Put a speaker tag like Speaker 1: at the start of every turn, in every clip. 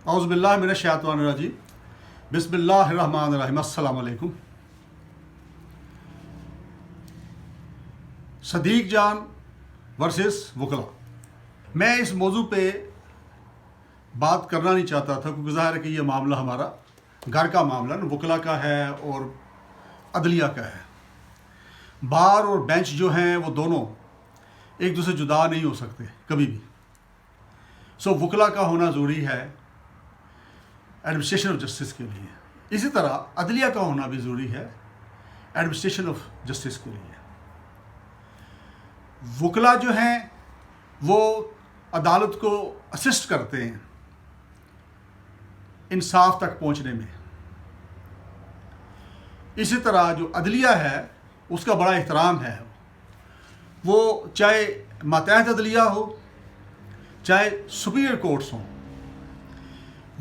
Speaker 1: اعوذ باللہ من الشیطان الرجیم بسم اللہ الرحمن الرحیم السلام علیکم۔ صدیق جان ورسز وکلا، میں اس موضوع پہ بات کرنا نہیں چاہتا تھا کیونکہ ظاہر ہے کہ یہ معاملہ ہمارا گھر کا معاملہ نا، وکلا کا ہے اور عدلیہ کا ہے۔ بار اور بینچ جو ہیں وہ دونوں ایک دوسرے جدا نہیں ہو سکتے کبھی بھی۔ وکلا کا ہونا ضروری ہے ایڈمنسٹریشن آف جسٹس کے لیے، اسی طرح عدلیہ کا ہونا بھی ضروری ہے ایڈمنسٹریشن آف جسٹس کے لیے۔ وکلا جو ہیں وہ عدالت کو اسسٹ کرتے ہیں انصاف تک پہنچنے میں، اسی طرح جو عدلیہ ہے اس کا بڑا احترام ہے، وہ چاہے ماتحت عدلیہ ہو چاہے سپیریئر کورٹس ہوں،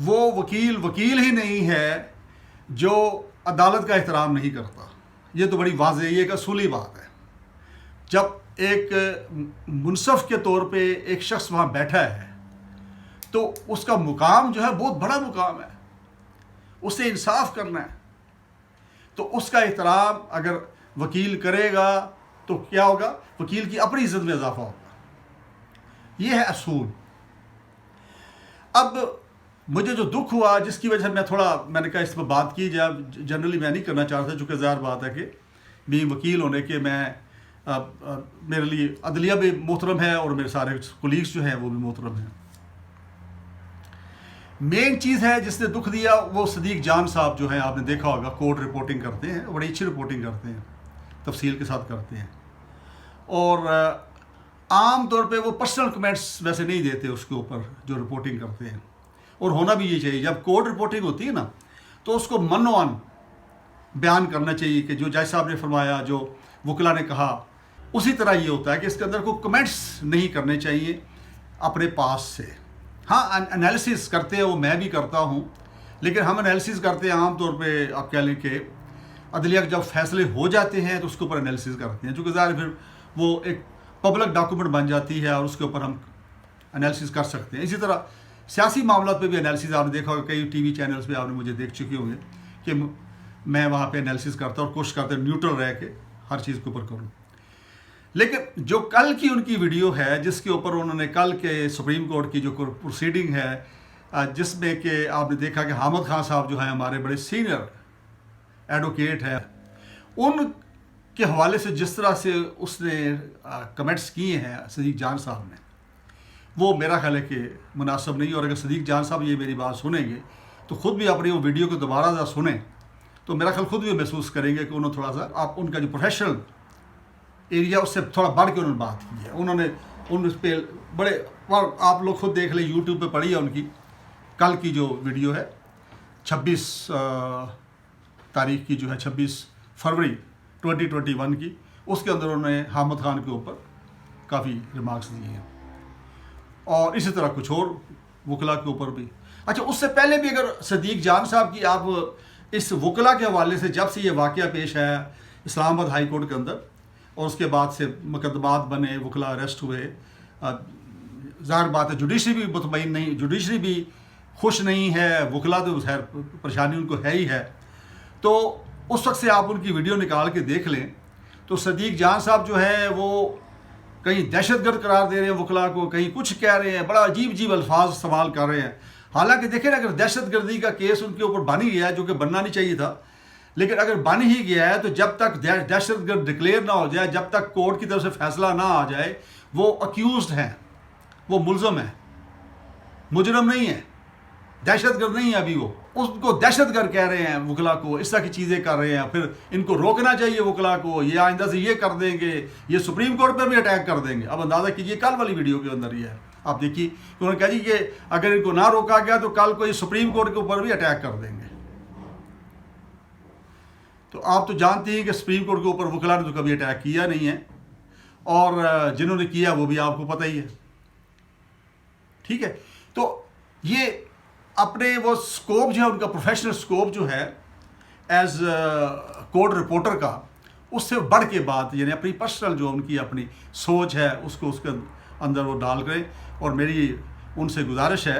Speaker 1: وہ وکیل ہی نہیں ہے جو عدالت کا احترام نہیں کرتا۔ یہ تو بڑی واضح، یہ ایک اصولی بات ہے۔ جب ایک منصف کے طور پہ ایک شخص وہاں بیٹھا ہے تو اس کا مقام جو ہے بہت بڑا مقام ہے، اسے انصاف کرنا ہے، تو اس کا احترام اگر وکیل کرے گا تو کیا ہوگا؟ وکیل کی اپنی عزت میں اضافہ ہوگا۔ یہ ہے اصول۔ اب مجھے جو دکھ ہوا، جس کی وجہ سے میں نے کہا اس پر بات کی جائے، جنرلی میں نہیں کرنا چاہتا چونکہ ظاہر بات ہے کہ بھی وکیل ہونے کے میرے لیے عدلیہ بھی محترم ہے اور میرے سارے کولیگس جو ہیں وہ بھی محترم ہیں۔ مین چیز ہے جس نے دکھ دیا وہ صدیق جان صاحب جو ہیں، آپ نے دیکھا ہوگا کورٹ رپورٹنگ کرتے ہیں، بڑی اچھی رپورٹنگ کرتے ہیں، تفصیل کے ساتھ کرتے ہیں، اور عام طور پہ وہ پرسنل کمنٹس ویسے نہیں دیتے اس کے اوپر جو رپورٹنگ کرتے ہیں، اور ہونا بھی یہ چاہیے۔ جب کورٹ رپورٹنگ ہوتی ہے نا تو اس کو من بیان کرنا چاہیے کہ جو جج صاحب نے فرمایا، جو وکلا نے کہا، اسی طرح یہ ہوتا ہے کہ اس کے اندر کوئی کمنٹس نہیں کرنے چاہیے اپنے پاس سے۔ ہاں انالیسس کرتے ہیں، وہ میں بھی کرتا ہوں، لیکن ہم انالیسس کرتے ہیں عام طور پہ آپ کہہ لیں کہ عدلیہ کے جب فیصلے ہو جاتے ہیں تو اس کے اوپر انالیسس کرتے ہیں، چونکہ ظاہر پھر وہ ایک پبلک ڈاکومنٹ بن جاتی ہے اور اس کے اوپر ہم انالیسس کر سکتے ہیں۔ اسی طرح سیاسی معاملات پہ بھی انالیسس آپ نے دیکھا ہوگا، کئی ٹی وی چینلز پہ آپ نے مجھے دیکھ چکے ہوں گے کہ میں وہاں پہ انالیسس کرتا اور کوشش کرتا نیوٹرل رہ کے ہر چیز کے اوپر کروں۔ لیکن جو کل کی ان کی ویڈیو ہے جس کے اوپر انہوں نے کل کے سپریم کورٹ کی جو پروسیڈنگ ہے، جس میں کہ آپ نے دیکھا کہ حامد خان صاحب جو ہیں ہمارے بڑے سینئر ایڈوکیٹ ہیں، ان کے حوالے سے جس طرح سے اس نے کمنٹس کیے ہیں صدیق جان صاحب نے، وہ میرا خیال ہے کہ مناسب نہیں۔ اور اگر صدیق جان صاحب یہ میری بات سنیں گے تو خود بھی اپنی وہ ویڈیو کو دوبارہ ذرا سنیں تو میرا خیال خود بھی محسوس کریں گے کہ انہوں تھوڑا سا ان کا جو پروفیشنل ایریا اس سے تھوڑا بڑھ کے انہوں نے بات کی ہے۔ انہوں نے ان پہ بڑے، اور آپ لوگ خود دیکھ لیں، یوٹیوب پہ پڑھی ہے ان کی کل کی جو ویڈیو ہے 26 تاریخ کی جو ہے 26 فروری 2021 کی، اس کے اندر انہوں نے حامد خان کے اوپر کافی ریمارکس دیے ہیں، اور اسی طرح کچھ اور وکلا کے اوپر بھی۔ اچھا، اس سے پہلے بھی اگر صدیق جان صاحب کی آپ اس وکلا کے حوالے سے جب سے یہ واقعہ پیش آیا اسلام آباد ہائی کورٹ کے اندر اور اس کے بعد سے مقدمات بنے، وکلا اریسٹ ہوئے، ظاہر بات ہے جوڈیشری بھی مطمئن نہیں، جوڈیشری بھی خوش نہیں ہے، وکلا تو خیر پریشانی ان کو ہے ہی ہے۔ تو اس وقت سے آپ ان کی ویڈیو نکال کے دیکھ لیں تو صدیق جان صاحب جو ہے وہ کہیں دہشت گرد قرار دے رہے ہیں وکلا کو، کہیں کچھ کہہ رہے ہیں، بڑا عجیب الفاظ استعمال کر رہے ہیں۔ حالانکہ دیکھیں اگر دہشت گردی کا کیس ان کے اوپر بن ہی گیا ہے، جو کہ بننا نہیں چاہیے تھا، لیکن اگر بن ہی گیا ہے تو جب تک دہشت گرد ڈکلیئر نہ ہو جائے، جب تک کورٹ کی طرف سے فیصلہ نہ آ جائے، وہ اکیوزڈ ہیں، وہ ملزم ہیں، مجرم نہیں ہے، دہشت گرد نہیں ہے ابھی، وہ اس کو دہشت گرد کہہ رہے ہیں وکلا کو، اس طرح کی چیزیں کر رہے ہیں۔ پھر ان کو روکنا چاہیے وکلا کو، یہ آئندہ سے یہ کر دیں گے، یہ سپریم کورٹ پر بھی اٹیک کر دیں گے۔ اب اندازہ کیجیے کل والی ویڈیو کے اندر یہ ہے، آپ دیکھیے کہ انہوں نے کہا جی کہ اگر ان کو نہ روکا گیا تو کل کو یہ سپریم کورٹ کے اوپر بھی اٹیک کر دیں گے۔ تو آپ تو جانتے ہیں کہ سپریم کورٹ کے اوپر وکلا نے تو کبھی اٹیک کیا نہیں ہے، اور جنہوں نے کیا وہ بھی آپ کو پتہ ہی ہے، ٹھیک ہے۔ تو یہ اپنے وہ سکوپ جو ہے، ان کا پروفیشنل سکوپ جو ہے ایز کورٹ رپورٹر کا، اس سے بڑھ کے بات، یعنی اپنی پرسنل جو ان کی اپنی سوچ ہے اس کو اس کے اندر وہ ڈال کریں۔ اور میری ان سے گزارش ہے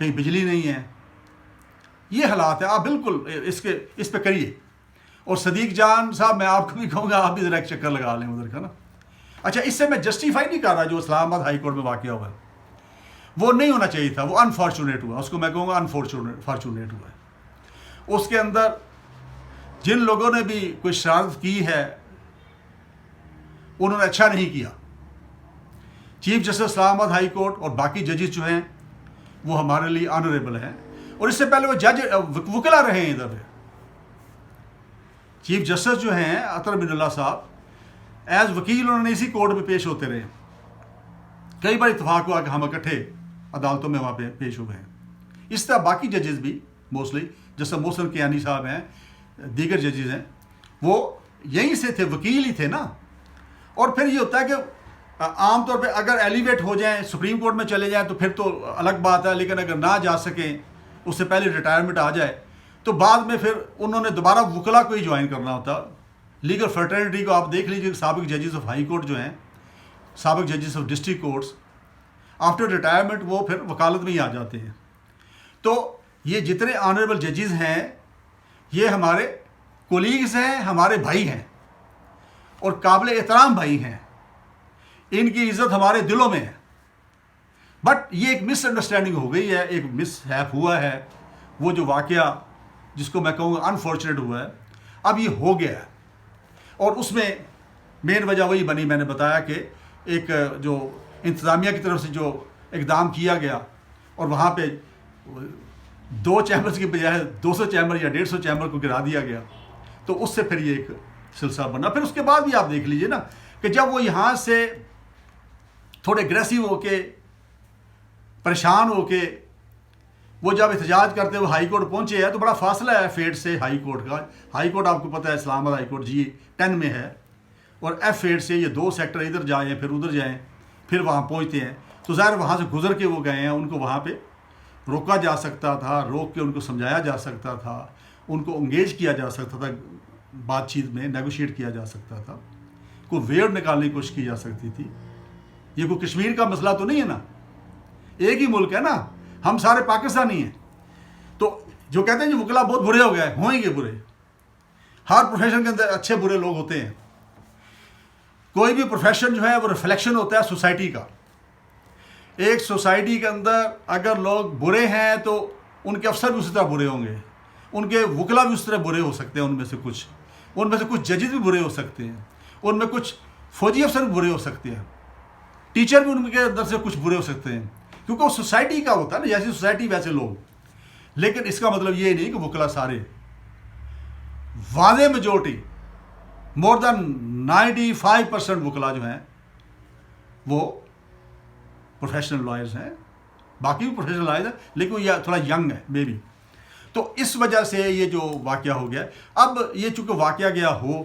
Speaker 1: کہیں بجلی نہیں ہے. یہ حالات ہیں. آپ بالکل اس پہ کریے. اور صدیق جان صاحب میں آپ کو بھی کہوں گا آپ بھی ذرا ایک چکر لگا لیں ادھر کا نا. اچھا اس سے میں جسٹیفائی نہیں کر رہا جو اسلام آباد ہائی کورٹ میں واقعہ ہوا ہے وہ نہیں ہونا چاہیے تھا, وہ انفارچونیٹ ہوا, اس کو میں کہوں گا انفارچونیٹ ہوا ہے. اس کے اندر جن لوگوں نے بھی کوئی شرارت کی ہے انہوں نے اچھا نہیں کیا. چیف جسٹس اسلام آباد ہائی کورٹ اور باقی ججز جو ہیں وہ ہمارے لیے آنریبل ہیں, اور اس سے پہلے وہ جج وکلا رہے ہیں. ادھر پہ چیف جسٹس جو ہیں عطر بن اللہ صاحب ایز وکیل انہوں نے اسی کورٹ میں پیش ہوتے رہے. کئی بار اتفاق ہوا کہ ہم اکٹھے عدالتوں میں وہاں پہ پیش ہوئے ہیں. اس طرح باقی ججز بھی موسٹلی جیسے محسن کیانی صاحب ہیں, دیگر ججز ہیں, وہ یہیں سے تھے, وکیل ہی تھے نا. اور پھر یہ ہوتا ہے کہ عام طور پہ اگر ایلیویٹ ہو جائیں سپریم کورٹ میں چلے جائیں تو پھر تو الگ بات ہے, لیکن اگر نہ جا سکیں اس سے پہلے ریٹائرمنٹ آ جائے تو بعد میں پھر انہوں نے دوبارہ وکلا کو ہی جوائن کرنا ہوتا. لیگل فرٹرنیٹی کو آپ دیکھ لیجیے, سابق ججز آف ہائی کورٹ جو ہیں, سابق ججز of district courts, after retirement وہ پھر وکالت میں ہی آ جاتے ہیں. تو یہ جتنے آنریبل ججز ہیں یہ ہمارے کولیگز ہیں, ہمارے بھائی ہیں اور قابل احترام بھائی ہیں. ان کی عزت ہمارے دلوں میں ہے. بٹ یہ ایک مس انڈرسٹینڈنگ ہو گئی ہے, ایک مس ہیپ ہوا ہے. وہ جو واقعہ جس کو میں کہوں گا انفارچونیٹ ہوا ہے, اب یہ ہو گیا ہے. اور اس میں مین وجہ وہی بنی, میں نے بتایا کہ ایک جو انتظامیہ کی طرف سے جو اقدام کیا گیا اور وہاں پہ 2 چیمبرز کی بجائے 200 چیمبر یا 150 چیمبر کو گرا دیا گیا, تو اس سے پھر یہ ایک سلسلہ بنا. پھر اس کے بعد بھی آپ دیکھ لیجئے نا کہ جب وہ یہاں سے تھوڑے اگریسو ہو کے, پریشان ہو کے وہ جب احتجاج کرتے ہوئے ہائی کورٹ پہنچے ہیں تو بڑا فاصلہ ہے فیڈ سے ہائی کورٹ کا. ہائی کورٹ آپ کو پتہ ہے اسلام آباد ہائی کورٹ G10 میں ہے, اور ایف فیڈ سے یہ 2 سیکٹر ادھر جائیں پھر ادھر جائیں پھر وہاں پہنچتے ہیں. تو ظاہر وہاں سے گزر کے وہ گئے ہیں, ان کو وہاں پہ روکا جا سکتا تھا, روک کے ان کو سمجھایا جا سکتا تھا, ان کو انگیج کیا جا سکتا تھا, بات چیت میں نیگوشیٹ کیا جا سکتا تھا, کوئی ویئر نکالنے کی کوشش کی جا سکتی تھی. یہ کوئی کشمیر کا مسئلہ تو نہیں ہے نا, ایک ہی ملک ہے نا, ہم سارے پاکستانی ہیں. تو جو کہتے ہیں جو وکلا بہت برے ہو گئے, ہوئیں گے برے, ہر پروفیشن کے اندر اچھے برے لوگ ہوتے ہیں. کوئی بھی پروفیشن جو ہے وہ ریفلیکشن ہوتا ہے سوسائٹی کا. ایک سوسائٹی کے اندر اگر لوگ برے ہیں تو ان کے افسر بھی اسی طرح برے ہوں گے, ان کے وکلا بھی اس طرح برے ہو سکتے ہیں. ان میں سے کچھ ججز بھی برے ہو سکتے ہیں, ان میں کچھ فوجی افسر بھی برے ہو سکتے ہیں, ٹیچر بھی ان کے اندر سے کچھ برے ہو سکتے ہیں, کیونکہ وہ سوسائٹی کا ہوتا ہے نا, جیسی سوسائٹی ویسے لوگ. لیکن اس کا مطلب یہ نہیں کہ وکلا سارے, واضح میجورٹی مور دین 95% وکلا جو ہیں وہ پروفیشنل لائرز ہیں. باقی بھی پروفیشنل لائرز ہیں لیکن وہ تھوڑا ینگ ہے مے بی. تو اس وجہ سے یہ جو واقعہ ہو گیا, اب یہ چونکہ واقعہ گیا ہو,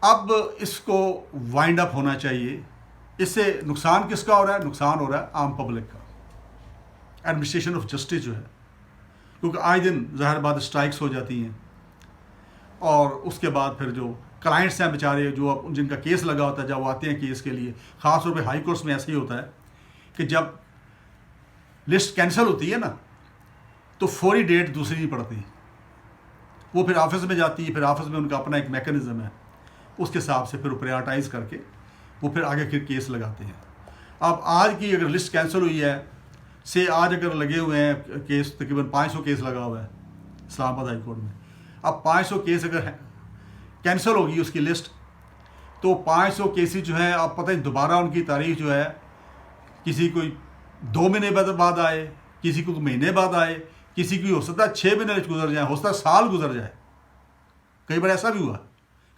Speaker 1: اب اس کو وائنڈ اپ ہونا چاہیے. اس سے نقصان کس کا ہو رہا ہے؟ نقصان ہو رہا ہے عام پبلک کا. ایڈمنسٹریشن آف جسٹس جو ہے, کیونکہ آئے دن ظاہر بات اسٹرائکس ہو جاتی ہیں, اور اس کے بعد پھر جو کلائنٹس ہیں بیچارے, جو جن کا کیس لگا ہوتا ہے, جب وہ آتے ہیں کیس کے لیے, خاص طور پہ ہائی کورٹس میں ایسا ہی ہوتا ہے کہ جب لسٹ کینسل ہوتی ہے نا تو فوری ڈیٹ دوسری نہیں پڑتی, وہ پھر آفس میں جاتی ہے. پھر آفس میں ان کا اپنا ایک میکینزم ہے, اس کے حساب سے پھر پریارٹائز کر کے وہ پھر آگے پھر کیس لگاتے ہیں. اب آج کی اگر لسٹ کینسل ہوئی ہے, سے آج اگر لگے ہوئے ہیں کیس, تقریباً 500 کیس لگا ہوا ہے اسلام آباد ہائی کورٹ میں. اب 500 کیس اگر کینسل ہوگی اس کی لسٹ, تو 500 کیسز جو ہیں آپ پتہ ہے دوبارہ ان کی تاریخ جو ہے کسی کوئی 2 مہینے بعد آئے, کسی کو مہینے بعد آئے, کسی کی ہو سکتا ہے 6 مہینے گزر جائیں, ہو سکتا ہے سال گزر جائے. کئی بار ایسا بھی ہوا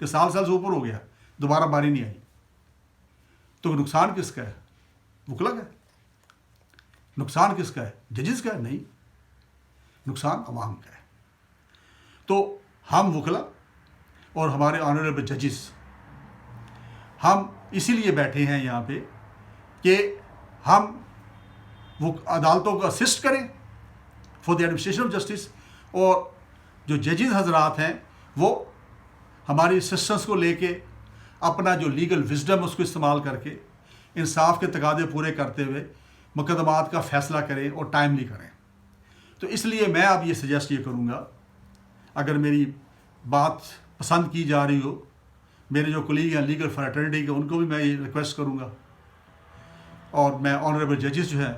Speaker 1: کہ سال سے اوپر ہو گیا, دوبارہ باری نہیں آئی. تو نقصان کس کا ہے؟ وکلا کا ہے. نقصان کس کا ہے؟ ججز کا ہے؟ نہیں, نقصان عوام کا ہے. تو ہم وکلا اور ہمارے آنریبل ججز, ہم اسی لیے بیٹھے ہیں یہاں پہ کہ ہم وہ عدالتوں کو اسسٹ کریں for the administration of justice, اور جو ججز حضرات ہیں وہ ہماری اسسٹنس کو لے کے اپنا جو لیگل وزڈم اس کو استعمال کر کے انصاف کے تقاضے پورے کرتے ہوئے مقدمات کا فیصلہ کریں اور ٹائملی کریں. تو اس لیے میں اب یہ سجیسٹ یہ کروں گا، اگر میری بات پسند کی جا رہی ہو، میرے جو کولیگ ہیں لیگل فریٹرنیٹی کے، ان کو بھی میں یہ ریکویسٹ کروں گا، اور میں آنریبل ججز جو ہیں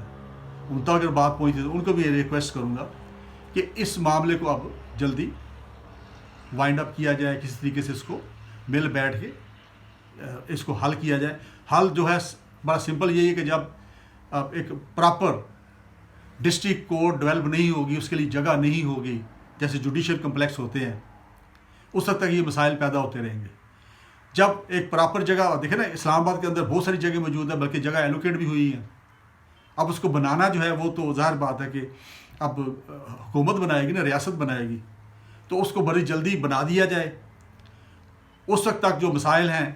Speaker 1: ان تک اگر بات پہنچتی تو ان کو بھی یہ ریکویسٹ کروں گا کہ اس معاملے کو اب جلدی وائنڈ اپ کیا جائے، کسی طریقے سے اس کو مل بیٹھ کے اس کو حل کیا جائے. حل جو ہے بڑا سمپل یہی ہے کہ جب اب ایک پراپر ڈسٹرکٹ کورٹ ڈیولپ نہیں ہوگی، اس کے لیے جگہ نہیں ہوگی، جیسے جوڈیشل کمپلیکس ہوتے ہیں، اس وقت تک یہ مسائل پیدا ہوتے رہیں گے. جب ایک پراپر جگہ، دیکھیں نا اسلام آباد کے اندر بہت ساری جگہ موجود ہے، بلکہ جگہ ایلوکیٹ بھی ہوئی ہیں. اب اس کو بنانا جو ہے وہ تو ظاہر بات ہے کہ اب حکومت بنائے گی نا، ریاست بنائے گی، تو اس کو بڑی جلدی بنا دیا جائے. اس وقت تک جو مسائل ہیں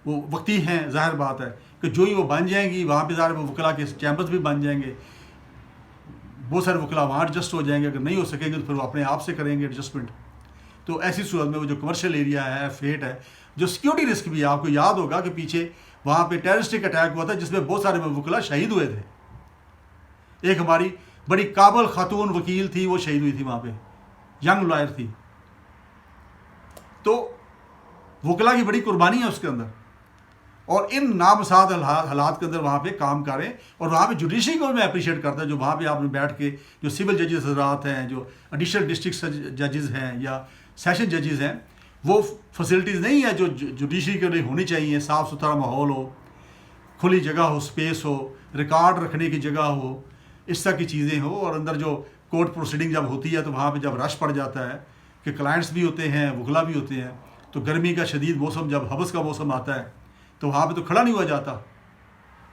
Speaker 1: وہ وقتی ہیں، ظاہر بات ہے کہ جو ہی وہ بن جائیں گی وہاں پہ ظاہر وکلا کے چیمبرز بھی بن جائیں گے، بہت سارے وکلا وہاں ایڈجسٹ ہو جائیں گے. اگر نہیں ہو سکیں گے تو پھر وہ اپنے آپ سے کریں گے ایڈجسٹمنٹ. تو ایسی صورت میں وہ جو کمرشل ایریا ہے، فیٹ ہے، جو سیکیورٹی رسک بھی ہے، آپ کو یاد ہوگا کہ پیچھے وہاں پہ ٹیررسٹک اٹیک ہوا تھا جس میں بہت سارے وکلا شہید ہوئے تھے. ایک ہماری بڑی قابل خاتون وکیل تھی، وہ شہید ہوئی تھی وہاں پہ، ینگ لائر تھی. تو وکلا کی بڑی قربانی ہے اس کے اندر، اور ان نامساعد حالات کے اندر وہاں پہ کام کریں. اور وہاں پہ جوڈیشری کو میں اپریشیٹ کرتا ہوں، جو وہاں پہ آپ نے بیٹھ کے جو سول ججز حضرات ہیں، جو ایڈیشنل ڈسٹرکٹ ججز ہیں یا سیشن ججز ہیں، وہ فیسلٹیز نہیں ہے جو جوڈیشری کے لیے ہونی چاہیے. صاف ستھرا ماحول ہو، کھلی جگہ ہو، اسپیس ہو، ریکارڈ رکھنے کی جگہ ہو، اس طرح کی چیزیں ہو. اور اندر جو کورٹ پروسیڈنگ جب ہوتی ہے تو وہاں پہ جب رش پڑ جاتا ہے کہ کلائنٹس بھی ہوتے ہیں، وکلا بھی ہوتے ہیں، تو گرمی کا شدید موسم، جب حبس کا موسم آتا ہے تو وہاں پہ تو کھڑا نہیں ہوا جاتا،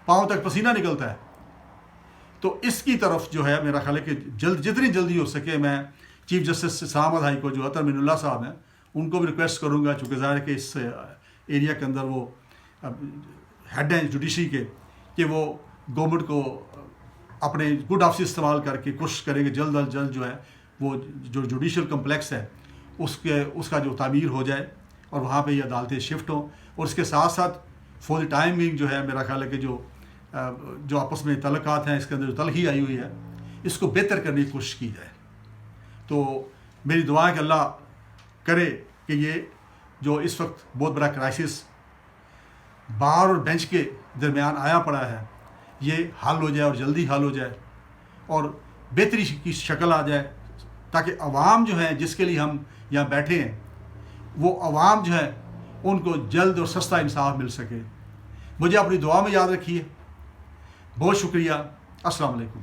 Speaker 1: پاؤں تک پسینہ نکلتا ہے. تو اس کی طرف جو ہے میرا خیال ہے کہ جتنی جلدی ہو سکے میں چیف جسٹس اسلام آباد ہائی کورٹ جو اطہر معین اللہ صاحب ہیں ان کو بھی ریکویسٹ کروں گا، چونکہ ظاہر ہے کہ اس ایریا کے اندر وہ ہیڈ ہیں جوڈیشری کے، کہ وہ گورنمنٹ کو اپنے گڈ آفس استعمال کر کے کوشش کریں کہ جلد از جلد جو ہے وہ جو جوڈیشل کمپلیکس ہے اس کا جو تعمیر ہو جائے اور وہاں پہ یہ عدالتیں شفٹ ہوں. اور اس کے ساتھ ساتھ فور دی ٹائمنگ جو ہے میرا خیال ہے کہ جو آپس میں تعلقات ہیں، اس کے اندر جو تلخی آئی ہوئی ہے، اس کو بہتر کرنے کی کوشش کی جائے. تو میری دعا ہے کہ اللہ کرے کہ یہ جو اس وقت بہت بڑا کرائسس بار اور بینچ کے درمیان آیا پڑا ہے، یہ حل ہو جائے اور جلدی حل ہو جائے اور بہتری کی شکل آ جائے، تاکہ عوام جو ہیں جس کے لیے ہم یہاں بیٹھے ہیں، وہ عوام جو ہے ان کو جلد اور سستا انصاف مل سکے. مجھے اپنی دعا میں یاد رکھیے. بہت شکریہ. السلام علیکم.